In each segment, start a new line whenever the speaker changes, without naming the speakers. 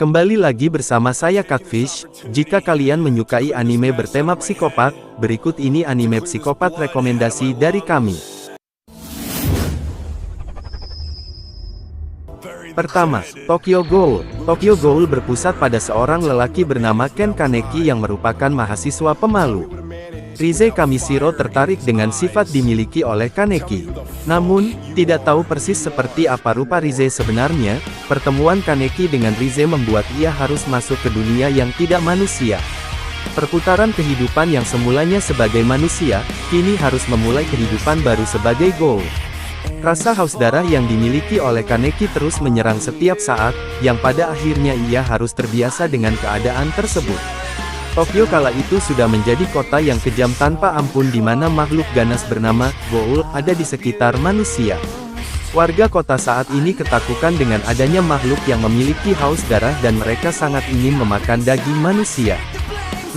Kembali lagi bersama saya Catfish. Jika kalian menyukai anime bertema psikopat, berikut ini anime psikopat rekomendasi dari kami. Pertama, Tokyo Ghoul. Tokyo Ghoul berpusat pada seorang lelaki bernama Ken Kaneki yang merupakan mahasiswa pemalu. Rize Kamishiro tertarik dengan sifat dimiliki oleh Kaneki. Namun, tidak tahu persis seperti apa rupa Rize sebenarnya. Pertemuan Kaneki dengan Rize membuat ia harus masuk ke dunia yang tidak manusia. Perputaran kehidupan yang semulanya sebagai manusia, kini harus memulai kehidupan baru sebagai ghoul. Rasa haus darah yang dimiliki oleh Kaneki terus menyerang setiap saat, yang pada akhirnya ia harus terbiasa dengan keadaan tersebut. Tokyo kala itu sudah menjadi kota yang kejam tanpa ampun di mana makhluk ganas bernama Ghoul ada di sekitar manusia. Warga kota saat ini ketakutan dengan adanya makhluk yang memiliki haus darah dan mereka sangat ingin memakan daging manusia.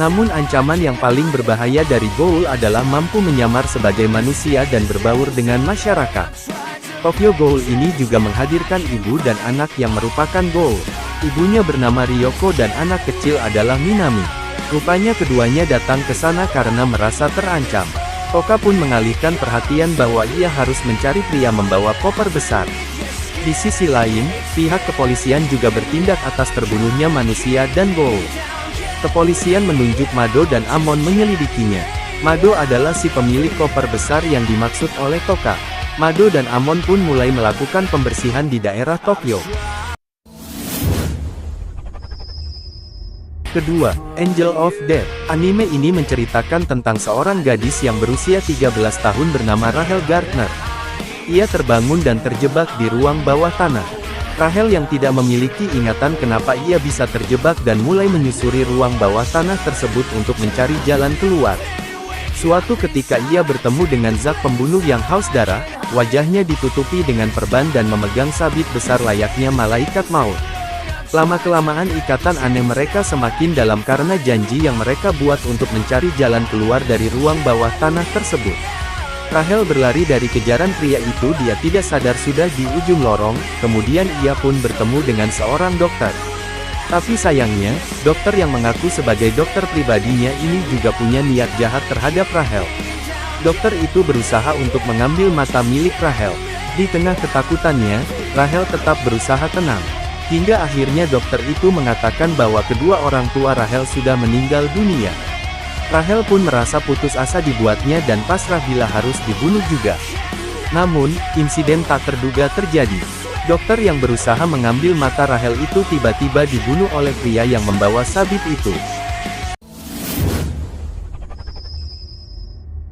Namun ancaman yang paling berbahaya dari Ghoul adalah mampu menyamar sebagai manusia dan berbaur dengan masyarakat. Tokyo Ghoul ini juga menghadirkan ibu dan anak yang merupakan Ghoul. Ibunya bernama Ryoko dan anak kecil adalah Minami. Rupanya keduanya datang ke sana karena merasa terancam. Toka pun mengalihkan perhatian bahwa ia harus mencari pria membawa koper besar. Di sisi lain, pihak kepolisian juga bertindak atas terbunuhnya manusia dan Ghoul. Kepolisian menunjuk Mado dan Amon menyelidikinya. Mado adalah si pemilik koper besar yang dimaksud oleh Toka. Mado dan Amon pun mulai melakukan pembersihan di daerah Tokyo. Kedua, Angel of Death. Anime ini menceritakan tentang seorang gadis yang berusia 13 tahun bernama Rachel Gardner. Ia terbangun dan terjebak di ruang bawah tanah. Rachel yang tidak memiliki ingatan kenapa ia bisa terjebak dan mulai menyusuri ruang bawah tanah tersebut untuk mencari jalan keluar. Suatu ketika ia bertemu dengan Zack pembunuh yang haus darah, wajahnya ditutupi dengan perban dan memegang sabit besar layaknya malaikat maut. Lama-kelamaan ikatan aneh mereka semakin dalam karena janji yang mereka buat untuk mencari jalan keluar dari ruang bawah tanah tersebut. Rachel berlari dari kejaran pria itu, dia tidak sadar sudah di ujung lorong, kemudian ia pun bertemu dengan seorang dokter. Tapi sayangnya, dokter yang mengaku sebagai dokter pribadinya ini juga punya niat jahat terhadap Rachel. Dokter itu berusaha untuk mengambil mata milik Rachel. Di tengah ketakutannya, Rachel tetap berusaha tenang. Hingga akhirnya dokter itu mengatakan bahwa kedua orang tua Rachel sudah meninggal dunia. Rachel pun merasa putus asa dibuatnya dan pasrah bila harus dibunuh juga. Namun, insiden tak terduga terjadi. Dokter yang berusaha mengambil mata Rachel itu tiba-tiba dibunuh oleh pria yang membawa sabit itu.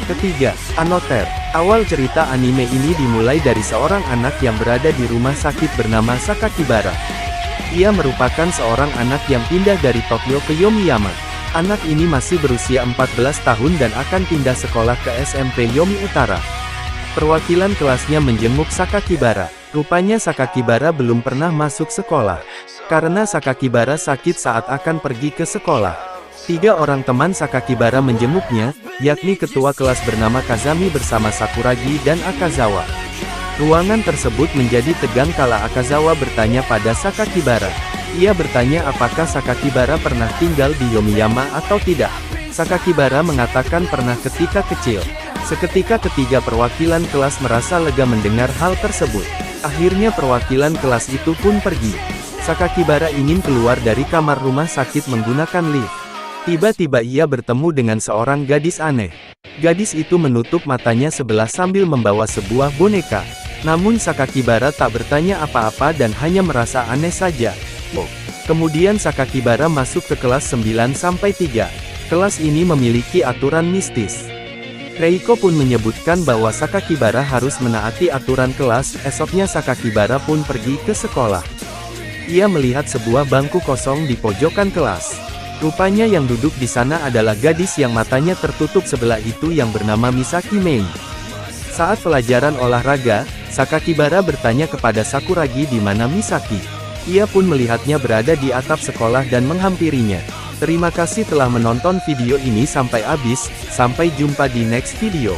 Ketiga, Anoter. Awal cerita anime ini dimulai dari seorang anak yang berada di rumah sakit bernama Sakakibara. Ia merupakan seorang anak yang pindah dari Tokyo ke Yomiyama. Anak ini masih berusia 14 tahun dan akan pindah sekolah ke SMP Yomi Utara. Perwakilan kelasnya menjenguk Sakakibara. Rupanya Sakakibara belum pernah masuk sekolah. Karena Sakakibara sakit saat akan pergi ke sekolah. 3 orang teman Sakakibara menjenguknya, yakni ketua kelas bernama Kazami bersama Sakuragi dan Akazawa. Ruangan tersebut menjadi tegang kala Akazawa bertanya pada Sakakibara. Ia bertanya apakah Sakakibara pernah tinggal di Yomiyama atau tidak. Sakakibara mengatakan pernah ketika kecil. Seketika ketiga perwakilan kelas merasa lega mendengar hal tersebut. Akhirnya perwakilan kelas itu pun pergi. Sakakibara ingin keluar dari kamar rumah sakit menggunakan lift. Tiba-tiba ia bertemu dengan seorang gadis aneh. Gadis itu menutup matanya sebelah sambil membawa sebuah boneka. Namun Sakakibara tak bertanya apa-apa dan hanya merasa aneh saja. Kemudian Sakakibara masuk ke kelas 9-3. Kelas ini memiliki aturan mistis. Reiko pun menyebutkan bahwa Sakakibara harus menaati aturan kelas. Esoknya Sakakibara pun pergi ke sekolah. Ia melihat sebuah bangku kosong di pojokan kelas. Rupanya yang duduk di sana adalah gadis yang matanya tertutup sebelah itu yang bernama Misaki Mei. Saat pelajaran olahraga, Sakakibara bertanya kepada Sakuragi di mana Misaki. Ia pun melihatnya berada di atap sekolah dan menghampirinya. Terima kasih telah menonton video ini sampai habis, sampai jumpa di next video.